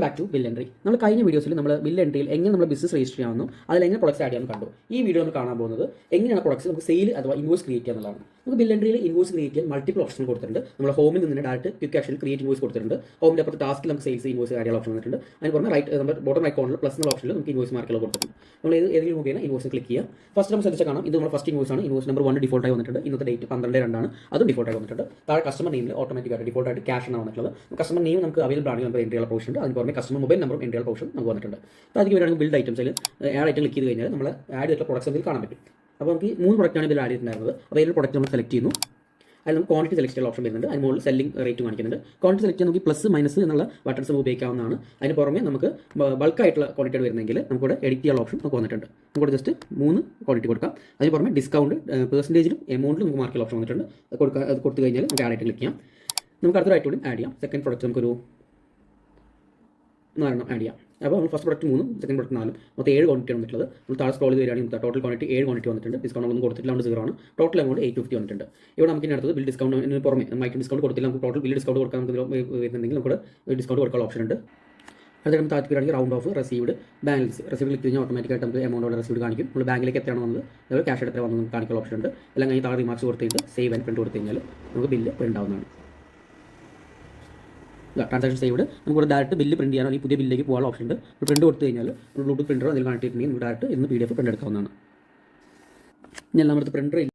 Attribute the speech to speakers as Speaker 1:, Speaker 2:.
Speaker 1: Back to bill entry. നമ്മൾ കഴിഞ്ഞ വീഡിയോസിൽ നമ്മൾ ബിൽ എൻട്രിയിൽ എങ്ങനെ നമ്മൾ ബിസിനസ് രജിസ്റ്റർ ചെയ്യാമെന്നും അതിൽ എങ്ങനെ പ്രൊഡക്ട്സ് ആഡ് ചെയ്യാമെന്ന് കണ്ടു. ഈ വീഡിയോ നമ്മൾ കാണാൻ പോകുന്നത് എങ്ങനെയാണ് പ്രൊഡക്ട്സ് നമുക്ക് സെയിൽ അഥവാ ഇൻവോയ്സ് ക്രിയേറ്റ് ചെയ്യാന്നുള്ളതാണ്. നമുക്ക് ബിൽ എൻട്രിയിൽ ഇൻവോയ്സ് ക്രിയേറ്റ് ചെയ്യാൻ മൾട്ടിപ്പിൾ ഓപ്ഷൻ കൊടുത്തിട്ടുണ്ട്. നമ്മൾ ഹോമിൽ നിന്ന് direct quick action create invoice കൊടുത്തിട്ടുണ്ട്. ഹോമിൻ്റെ അപ്പുറത്ത് ടാസ്കിൽ നമുക്ക് സെയിൽസ് ഇൻവോയ്സ് ആഡ് ചെയ്യാൻ ഓപ്ഷൻ വന്നിട്ടുണ്ട്. അതിന് പുറമെ നമ്മുടെ ബോട്ടം റൈറ്റ് കോർണറിൽ പ്ലസ് എന്ന ഓപ്ഷനിൽ നമുക്ക് ഇൻവോയ്സ് മാർക്കുകൾ കൊടുത്തിട്ടുണ്ട്. നമ്മൾ ഏതെങ്കിലും മുഖേന ഇൻവോയ്സ് ക്ലിക്ക് ചെയ്യുക. ഫസ്റ്റ് നമ്മൾ ശ്രദ്ധിച്ചാൽ കാണാം, ഇത് നമ്മുടെ ഫസ്റ്റ് ഇൻവോയ്സ് ആണ്. ഇൻവോയ്സ് നമ്പർ 1 ഡിഫോൾട്ടായി വന്നിട്ടുണ്ട്. ഇന്നത്തെ ഡേറ്റ് 12/2 അതും ഡിഫോൾട്ടായി വന്നിട്ടുണ്ട്. താഴെ കസ്റ്റമർ നെയിമിൽ ഓട്ടോമാറ്റിക്കായിട്ട് ഡിഫോൾട്ടായിട്ട് ക്യാഷ് ആണ് വന്നിട്ടുള്ളത്. കസ്റ്റമർ നെയിം നമുക്ക് അവൈലബിൾ ആണെങ്കിൽ നമുക്ക് എൻട്രി ചെയ്യാൻ ഓപ്ഷൻ ഉണ്ട്. അതിന് പുറമെ കസ്റ്റമർ മൊബൈൽ നമ്പറും എൻട്രി ചെയ്യാൻ ഓപ്ഷൻ നമുക്ക് വന്നിട്ടുണ്ട്. അപ്പോൾ അതിലേക്ക് വരികയാണെങ്കിൽ ബിൽഡ് ഐറ്റംസിൽ ആഡ് ഐറ്റം ക്ലിക്ക് ചെയ്ത് കഴിഞ്ഞാൽ നമ്മൾ ആഡ് ചെയ്തിട്ടുള്ള പ്രൊഡക്ട്സ് എന്തെങ്കിലും കാണാൻ പറ്റും. അപ്പോൾ നമുക്ക് 3 പ്രൊഡക്റ്റാണ് ഇതിൽ ആഡ് ചെയ്തിട്ടുണ്ടായിരുന്നത്. അപ്പോൾ ഏതൊരു പ്രൊഡക്റ്റ് നമ്മൾ സെലക്ട് ചെയ്യുന്നു. അതിൽ നമുക്ക് ക്വാണ്ടിറ്റി സെലക്ട് ചെയ്യാൻ ഓപ്ഷൻ വരുന്നുണ്ട്. അതിന് മുകളിൽ സെല്ലിംഗ് റേറ്റ് കാണിക്കുന്നുണ്ട്. ക്വാണ്ടിറ്റി സെലക്ട് ചെയ്യാൻ നമുക്ക് പ്ലസ് മൈനസ് എന്നുള്ള ബട്ടൺസ് ഉപയോഗിക്കാവുന്നതാണ്. അതിന് പുറമെ നമുക്ക് ബൾക്കായിട്ടുള്ള ക്വാണ്ടിറ്റി വരുന്നെങ്കിൽ നമുക്കിവിടെ എഡിറ്റ് ചെയ്യാനുള്ള ഓപ്ഷൻ നമുക്ക് വന്നിട്ടുണ്ട്. നമുക്കിവിടെ ജസ്റ്റ് 3 ക്വാണ്ടിറ്റി കൊടുക്കാം. അതിന് പുറമെ ഡിസ്കൗണ്ട് പെർസെൻറ്റേജിലും എമൗണ്ടിലും നമുക്ക് മാർക്ക് ചെയ്യാൻ ഓപ്ഷൻ വന്നിട്ടുണ്ട്. അത് കൊടുത്തു കഴിഞ്ഞാൽ നമുക്ക് ആഡ് ആയിട്ട് ക്ലിക്ക് ചെയ്യാം. നമുക്ക് അടുത്ത ഐറ്റം കൂടി ആഡ് ചെയ്യാം. സെക്കൻഡ് പ്രൊഡക്റ്റ് നമുക്കൊരു 4 ആഡ് ചെയ്യാം. അപ്പോൾ നമ്മൾ ഫസ്റ്റ് പ്രൊഡക്റ്റ് 3, സെക്കൻഡ് പ്രൊഡക്റ്റ് 4, മൊത്തം 7 ക്വാണ്ടിറ്റി വന്നിട്ടുള്ളത്. നമ്മൾ താഴെ സ്ക്രോൾ ചെയ്ത് വരികയാണെങ്കിൽ ടോട്ടൽ ക്വാണ്ടിറ്റി 7 ക്വാണ്ടിറ്റി വന്നിട്ടുണ്ട്. ഡിസ്കൗണ്ട് ഒന്നും കൊടുത്തിട്ടില്ല, 0 ആണ്. ടോട്ടൽ എമൗണ്ട് 850 വന്നിട്ടുണ്ട്. ഇവിടെ നമുക്ക് ഇനി അടുത്തത് ബിൽ ഡിസ്കൗണ്ടിന് പുറമെ ഐറ്റം ഡിസ്കൗണ്ട് കൊടുത്തില്ല, നമുക്ക് ടോട്ടൽ ബിൽ ഡിസ്കൗണ്ട് കൊടുക്കാൻ നമുക്ക് വരുന്നുണ്ടെങ്കിൽ നമുക്ക് ഡിസ്കൗണ്ട് കൊടുക്കാനുള്ള ഓപ്ഷൻ ഉണ്ട്. അത് നമ്മൾ താല്പര്യമാണെങ്കിൽ round off received balance click കഴിഞ്ഞാൽ ഓട്ടോമാറ്റിക്കായിട്ട് നമുക്ക് എമൗണ്ട് റിസീവ്ഡ് കാണിക്കും. നമ്മൾ ബാങ്കിലേക്ക് എത്രയാണ് വന്നത്, അതായത് ക്യാഷ് എത്ര വന്നത് കാണിക്കുന്ന ഓപ്ഷൻ ഉണ്ട്. എല്ലാം കഴിഞ്ഞ് താഴെ റിമാർക്സ് കൊടുത്തിട്ട് സേവ് ആൻഡ് പ്രിന്റ് കൊടുത്തു കഴിഞ്ഞാൽ നമുക്ക് ബില്ല് പ്രിന്റ് ആവുന്നതാണ്. ട്രാൻസാക്ഷൻ സേവ്ഡ് നമുക്ക് ഡയറക്റ്റ് ബില്ല് പ്രിന്റ് ചെയ്യാനോ ഈ പുതിയ ബില്ലിലേക്ക് പോകാനുള്ള ഓപ്ഷൻ ഉണ്ട്. പ്രിന്റ് കൊടുത്തു കഴിഞ്ഞാൽ ബ്ലൂടൂത്ത് പ്രിന്ററോ അതിൽ കണക്ട് ചെയ്തിട്ടുണ്ടെങ്കിൽ നമുക്ക് ഡയറക്റ്റ് ഇന്ന് PDF പ്രിന്റ് എടുക്കാവുന്നതാണ്. ഞാൻ നമ്മുടെ പ്രിന്റർ